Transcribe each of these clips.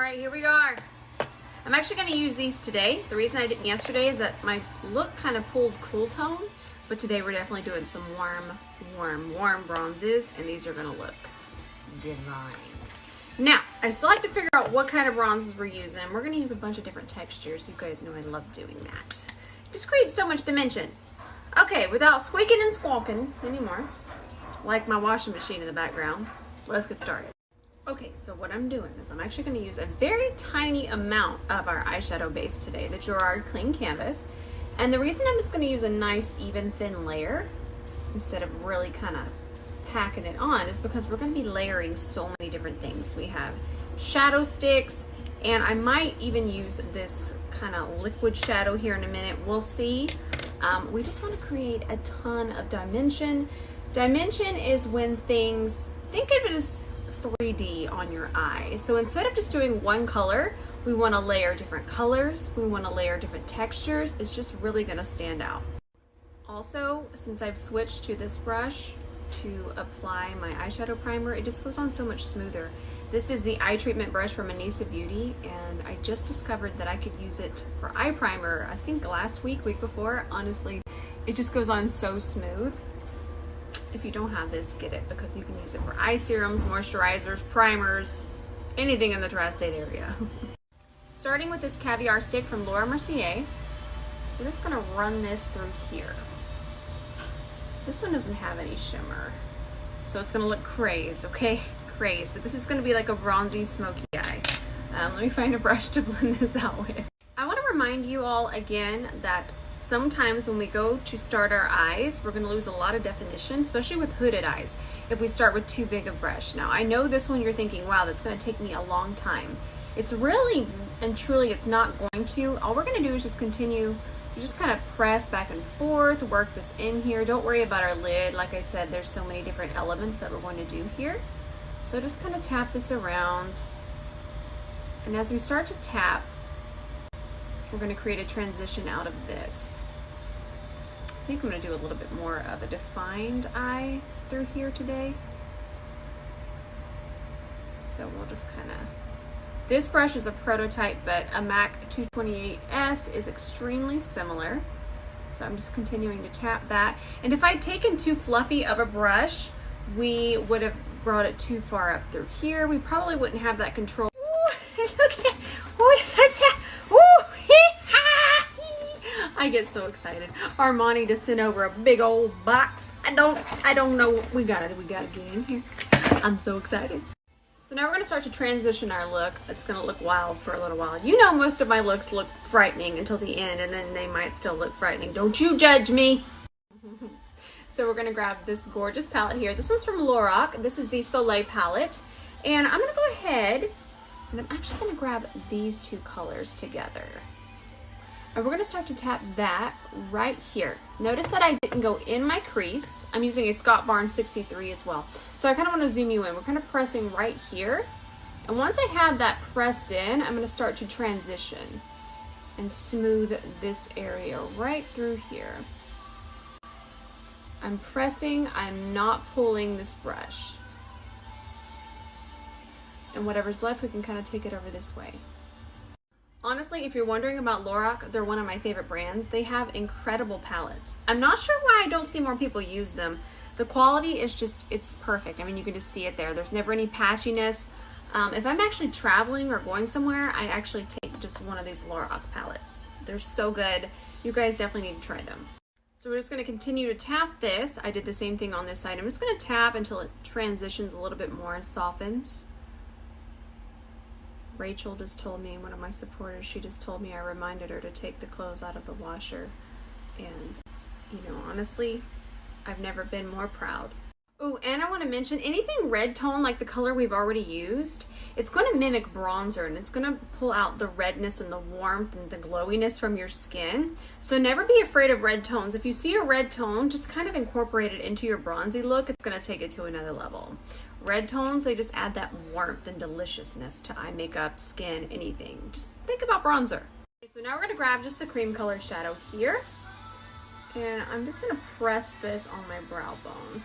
right, here we are. I'm actually going to use these today. The reason I didn't yesterday is that my look kind of pulled cool tone, but today we're definitely doing some warm bronzes, and these are going to look divine. Now, I still have to figure out what kind of bronzes we're using. We're going to use a bunch of different textures. You guys know I love doing that. It just creates so much dimension. Okay, without squeaking and squawking anymore, like my washing machine in the background, let's get started. Okay, so what I'm doing is I'm actually going to use a very tiny amount of our eyeshadow base today, the Gerard Clean Canvas. And the reason I'm just going to use a nice even thin layer instead of really kind of packing it on is because we're going to be layering so many different things. We have shadow sticks, and I might even use this kind of liquid shadow here in a minute. We'll see. We just want to create a ton of dimension. Dimension is when things, think of it as 3D on your eye. So instead of just doing one color, we want to layer different colors. We want to layer different textures. It's just really going to stand out. Also, since I've switched to this brush to apply my eyeshadow primer, it just goes on so much smoother. This is the eye treatment brush from Anissa Beauty, and I just discovered that I could use it for eye primer, I think last week before. Honestly, it just goes on so smooth. If you don't have this, get it, because you can use it for eye serums, moisturizers, primers, anything in the tri-state area. Starting with this caviar stick from Laura Mercier, we're just gonna run this through here. This one doesn't have any shimmer, so it's gonna look crazed, okay? Crazed, but this is gonna be like a bronzy, smoky eye. Let me find a brush to blend this out with. I wanna remind you all again that sometimes when we go to start our eyes, we're gonna lose a lot of definition, especially with hooded eyes, if we start with too big a brush. Now, I know this one you're thinking, wow, that's gonna take me a long time. It's really and truly, it's not going to. All we're gonna do is just continue, you just kind of press back and forth, work this in here. Don't worry about our lid. Like I said, there's so many different elements that we're going to do here. So just kind of tap this around. And as we start to tap, we're going to create a transition out of this. I think I'm going to do a little bit more of a defined eye through here today. So we'll just kind of, this brush is a prototype, but a MAC 228S is extremely similar. So I'm just continuing to tap that. And if I'd taken too fluffy of a brush, we would have brought it too far up through here. We probably wouldn't have that control. I get so excited. Armani just sent over a big old box. I don't know. We gotta get in here. I'm so excited. So now we're gonna start to transition our look. It's gonna look wild for a little while. You know, most of my looks look frightening until the end, and then they might still look frightening. Don't you judge me. So we're gonna grab this gorgeous palette here. This one's from Lorac. This is the Soleil palette. And I'm gonna go ahead and I'm actually gonna grab these two colors together. And we're gonna start to tap that right here. Notice that I didn't go in my crease. I'm using a Scott Barnes 63 as well. So I kind of want to zoom you in. We're kind of pressing right here. And once I have that pressed in, I'm gonna start to transition and smooth this area right through here. I'm pressing, I'm not pulling this brush. And whatever's left, we can kind of take it over this way. Honestly, if you're wondering about Lorac, they're one of my favorite brands. They have incredible palettes. I'm not sure why I don't see more people use them. The quality is just, it's perfect. I mean, you can just see it there. There's never any patchiness. If I'm actually traveling or going somewhere, I actually take just one of these Lorac palettes. They're so good. You guys definitely need to try them. So we're just going to continue to tap this. I did the same thing on this side. I'm just going to tap until it transitions a little bit more and softens. Rachel just told me, one of my supporters, she just told me I reminded her to take the clothes out of the washer. And, you know, honestly, I've never been more proud. Oh, and I want to mention, anything red tone like the color we've already used, it's going to mimic bronzer, and it's going to pull out the redness and the warmth and the glowiness from your skin. So never be afraid of red tones. If you see a red tone, just kind of incorporate it into your bronzy look. It's going to take it to another level. Red tones, they just add that warmth and deliciousness to eye makeup, skin, anything. Just think about bronzer. Okay, so now we're going to grab just the cream colored shadow here. And I'm just going to press this on my brow bone.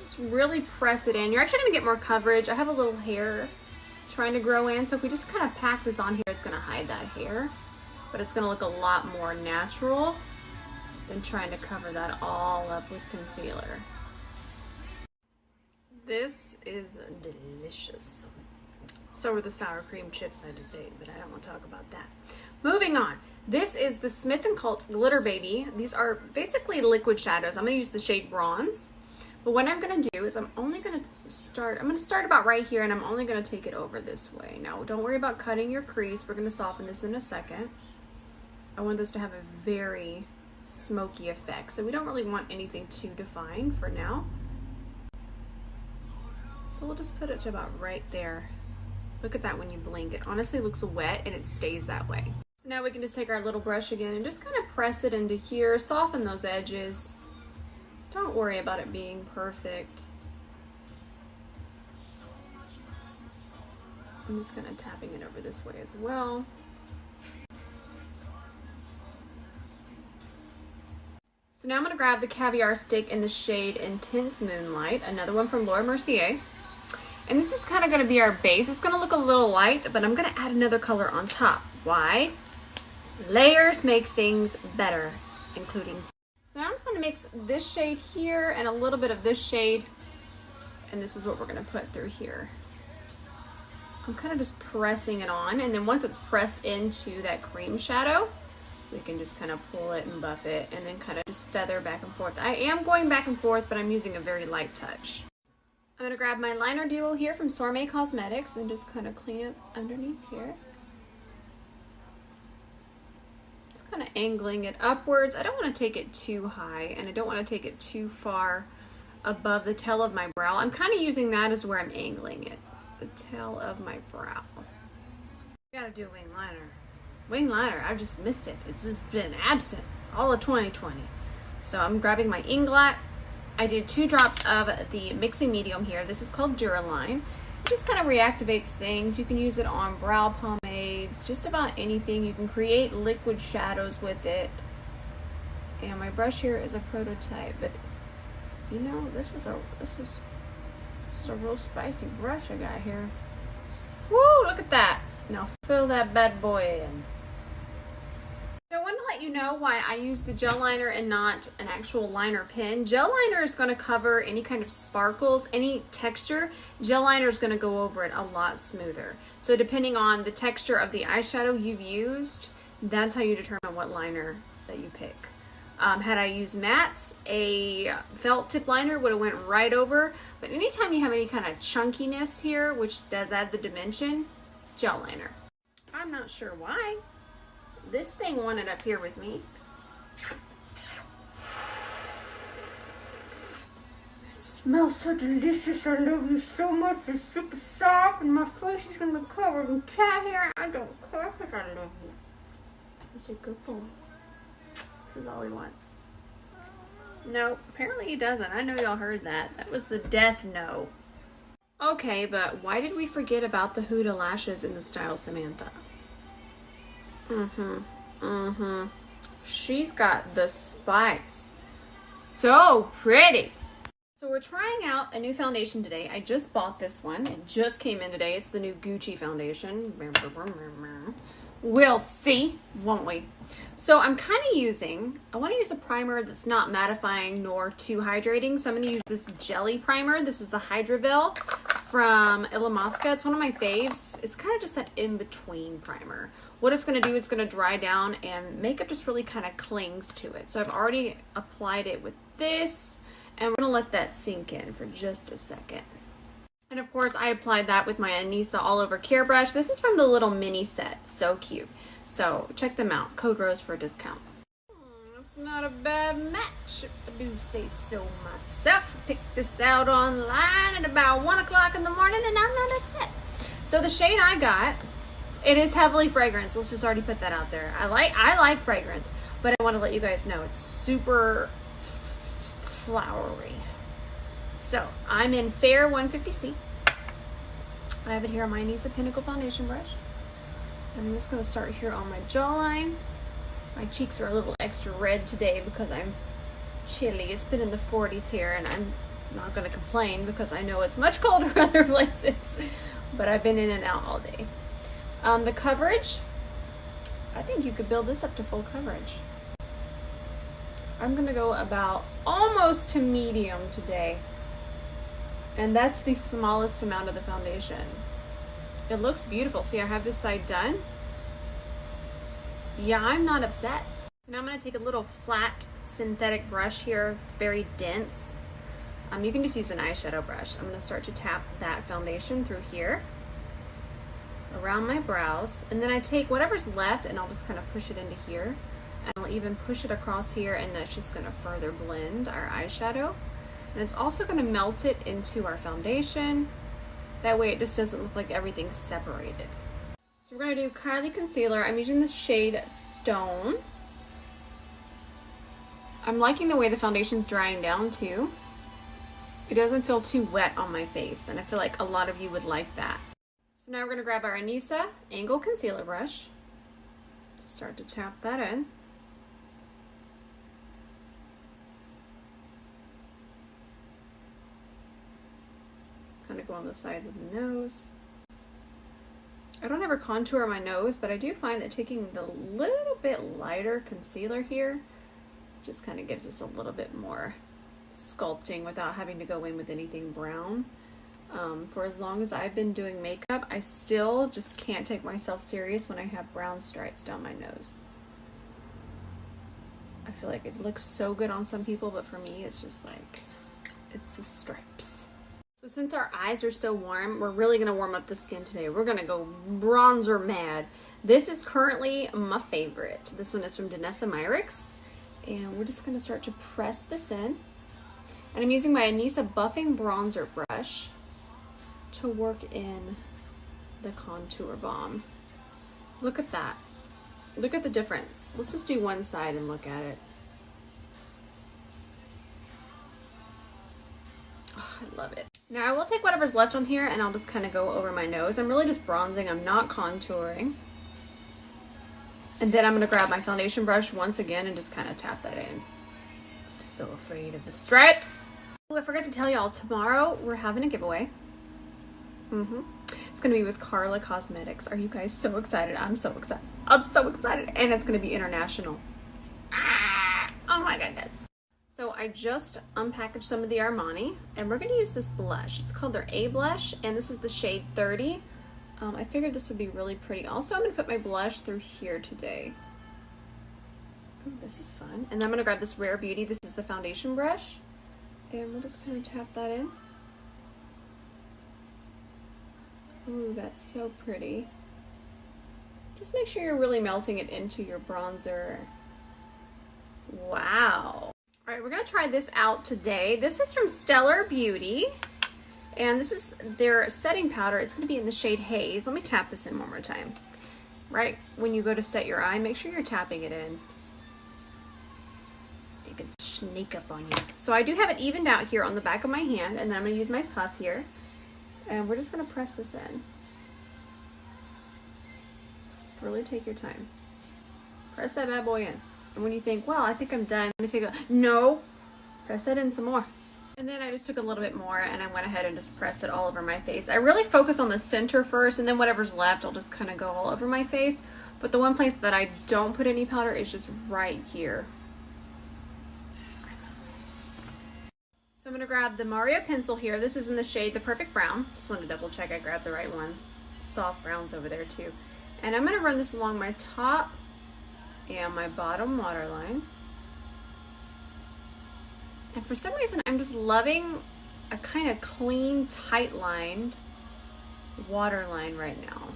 Just really press it in. You're actually going to get more coverage. I have a little hair trying to grow in. So if we just kind of pack this on here, it's going to hide that hair, but it's going to look a lot more natural than trying to cover that all up with concealer. This is delicious. So are the sour cream chips I just ate, but I don't want to talk about that. Moving on. This is the Smith & Cult Glitter Baby. These are basically liquid shadows. I'm going to use the shade Bronze. But what I'm going to do is I'm going to start about right here, and I'm only going to take it over this way. Now, don't worry about cutting your crease. We're going to soften this in a second. I want this to have a very smoky effect. So we don't really want anything too defined for now. So we'll just put it to about right there. Look at that when you blink. It honestly looks wet and it stays that way. So now we can just take our little brush again and just kind of press it into here, soften those edges. Don't worry about it being perfect. I'm just kind of tapping it over this way as well. So now I'm going to grab the Caviar Stick in the shade Intense Moonlight, another one from Laura Mercier. And this is kind of going to be our base. It's going to look a little light, but I'm going to add another color on top. Why? Layers make things better, including. So now I'm just going to mix this shade here and a little bit of this shade, and this is what we're going to put through here. I'm kind of just pressing it on, and then once it's pressed into that cream shadow, we can just kind of pull it and buff it, and then kind of just feather back and forth. I am going back and forth, but I'm using a very light touch. I'm going to grab my liner duo here from Sourmet Cosmetics and just kind of clean it underneath here. Just kind of angling it upwards. I don't want to take it too high, and I don't want to take it too far above the tail of my brow. I'm kind of using that as where I'm angling it. The tail of my brow. I gotta do a wing liner. Wing liner, I've just missed it. It's just been absent all of 2020. So I'm grabbing my Inglot. I did 2 drops of the mixing medium here. This is called Duraline. It just kind of reactivates things. You can use it on brow pomades, just about anything. You can create liquid shadows with it. And my brush here is a prototype, but you know, this is a real spicy brush I got here. Woo, look at that. Now fill that bad boy in. So I want to let you know why I use the gel liner and not an actual liner pen. Gel liner is going to cover any kind of sparkles, any texture. Gel liner is going to go over it a lot smoother. So depending on the texture of the eyeshadow you've used, that's how you determine what liner that you pick. Had I used mattes, a felt tip liner would have went right over. But anytime you have any kind of chunkiness here, which does add the dimension, gel liner. I'm not sure why. This thing wanted up here with me. It smells so delicious. I love you so much. It's super soft and my face is going to be covered in cat hair. I don't care because I love you. It's a good boy. This is all he wants. No, apparently he doesn't. I know y'all heard that. That was the death no. Okay, but why did we forget about the Huda lashes in the style Samantha? She's got the spice. So pretty. So we're trying out a new foundation today. I just bought this one. It just came in today. It's the new Gucci foundation. We'll see, won't we? So I'm kind of I want to use a primer that's not mattifying nor too hydrating. So I'm going to use this jelly primer. This is the Hydravel from Illamasqua. It's one of my faves. It's kind of just that in-between primer. What it's going to do is going to dry down and makeup just really kind of clings to it. So I've already applied it with this, and we're going to let that sink in for just a second. And of course, I applied that with my Anissa All Over Care brush. This is from the little mini set. So cute. So check them out. Code ROSE for a discount. That's not a bad match, if I do say so myself. Picked this out online at about 1 o'clock in the morning, and I'm not upset. So the shade I got, it is heavily fragrance. Let's just already put that out there. I like fragrance, but I want to let you guys know it's super flowery. So I'm in Fair 150C. I have it here on my Anissa Pinnacle foundation brush. And I'm just going to start here on my jawline. My cheeks are a little extra red today because I'm chilly. It's been in the 40s here, and I'm not going to complain because I know it's much colder other places. but I've been in and out all day. The coverage, I think you could build this up to full coverage. I'm gonna go about almost to medium today. And that's the smallest amount of the foundation. It looks beautiful. See, I have this side done. Yeah, I'm not upset. So now I'm gonna take a little flat synthetic brush here, very dense. You can just use an eyeshadow brush. I'm gonna start to tap that foundation through here, around my brows, and then I take whatever's left and I'll just kind of push it into here. And I'll even push it across here, and that's just gonna further blend our eyeshadow. And it's also gonna melt it into our foundation. That way it just doesn't look like everything's separated. So we're gonna do Kylie Concealer. I'm using the shade Stone. I'm liking the way the foundation's drying down too. It doesn't feel too wet on my face, and I feel like a lot of you would like that. So now we're gonna grab our Anissa Angle Concealer Brush. Start to tap that in. Kind of go on the sides of the nose. I don't ever contour my nose, but I do find that taking the little bit lighter concealer here just kind of gives us a little bit more sculpting without having to go in with anything brown. For as long as I've been doing makeup, I still just can't take myself serious when I have brown stripes down my nose. I feel like it looks so good on some people, but for me, it's just like, it's the stripes. So since our eyes are so warm, we're really gonna warm up the skin today. We're gonna go bronzer mad. This is currently my favorite. This one is from Danessa Myricks. And we're just gonna start to press this in. And I'm using my Anissa Buffing Bronzer Brush to work in the contour balm. Look at that. Look at the difference. Let's just do one side and look at it. Oh, I love it. Now I will take whatever's left on here and I'll just kind of go over my nose. I'm really just bronzing, I'm not contouring. And then I'm gonna grab my foundation brush once again and just kind of tap that in. I'm so afraid of the stripes. Oh, I forgot to tell y'all, tomorrow we're having a giveaway. It's gonna be with Carla Cosmetics. Are you guys so excited? I'm so excited. I'm so excited. And it's gonna be international. Oh my goodness. So I just unpackaged some of the Armani, and we're gonna use this blush. It's called their A blush, and this is the shade 30. I figured this would be really pretty. Also, I'm gonna put my blush through here today. Ooh, this is fun. And then I'm gonna grab this Rare Beauty. This is the foundation brush, and we'll just kind of tap that in. Ooh, that's so pretty. Just make sure you're really melting it into your bronzer. Wow. All right, we're gonna try this out today. This is from Stellar Beauty, and this is their setting powder. It's gonna be in the shade Haze. Let me tap this in one more time. Right when you go to set your eye, make sure you're tapping it in. It can sneak up on you. So I do have it evened out here on the back of my hand, and then I'm gonna use my puff here, and we're just gonna press this in. Just really take your time. Press that bad boy in. And when you think, well, I think I'm done, let me take a, no, press that in some more. And then I just took a little bit more and I went ahead and just pressed it all over my face. I really focus on the center first, and then whatever's left, I'll just kind of go all over my face. But the one place that I don't put any powder is just right here. So I'm gonna grab the Mario pencil here. This is in the shade The Perfect Brown. Just wanted to double check I grabbed the right one. Soft browns over there too. And I'm gonna run this along my top and my bottom waterline. And for some reason, I'm just loving a kind of clean, tight-lined waterline right now.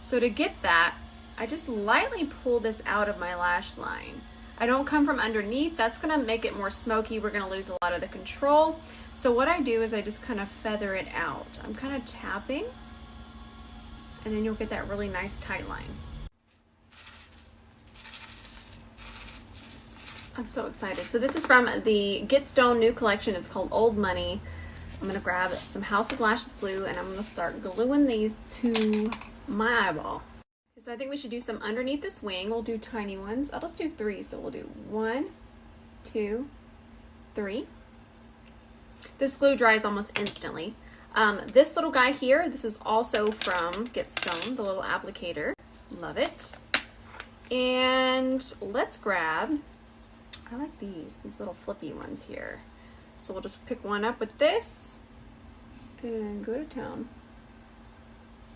So to get that, I just lightly pull this out of my lash line. I don't come from underneath. That's gonna make it more smoky. We're gonna lose a lot of the control. So what I do is I just kind of feather it out. I'm kind of tapping, and then you'll get that really nice tight line. I'm so excited. So this is from the Get Stone new collection. It's called Old Money. I'm gonna grab some House of Lashes glue, and I'm gonna start gluing these to my eyeball. So I think we should do some underneath this wing. We'll do tiny ones. I'll just do 3. So we'll do 1, 2, 3. This glue dries almost instantly. This little guy here, this is also from Get Stone, the little applicator. Love it. And let's grab, I like these little flippy ones here. So we'll just pick one up with this and go to town.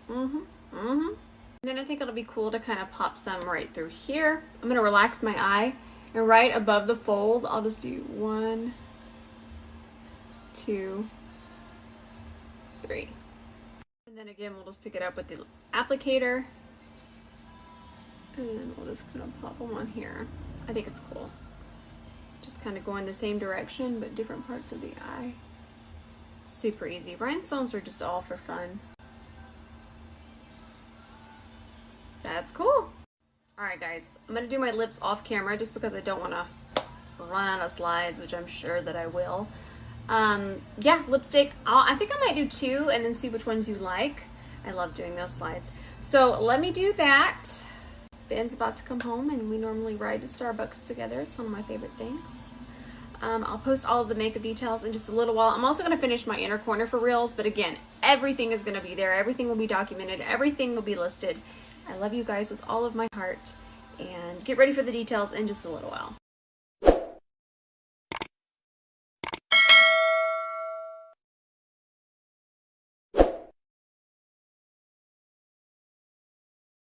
And then I think it'll be cool to kind of pop some right through here. I'm gonna relax my eye, and right above the fold, I'll just do 1, 2, 3. And then again, we'll just pick it up with the applicator. And we'll just kind of pop them on here. I think it's cool. Just kind of go in the same direction, but different parts of the eye. Super easy. Rhinestones are just all for fun. That's cool. Alright guys, I'm going to do my lips off camera just because I don't want to run out of slides, which I'm sure that I will. Yeah, lipstick. I think I might do 2 and then see which ones you like. I love doing those slides. So let me do that. Ben's about to come home and we normally ride to Starbucks together. It's one of my favorite things. I'll post all of the makeup details in just a little while. I'm also going to finish my inner corner for reels, but again, everything is going to be there. Everything will be documented. Everything will be listed. I love you guys with all of my heart, and get ready for the details in just a little while.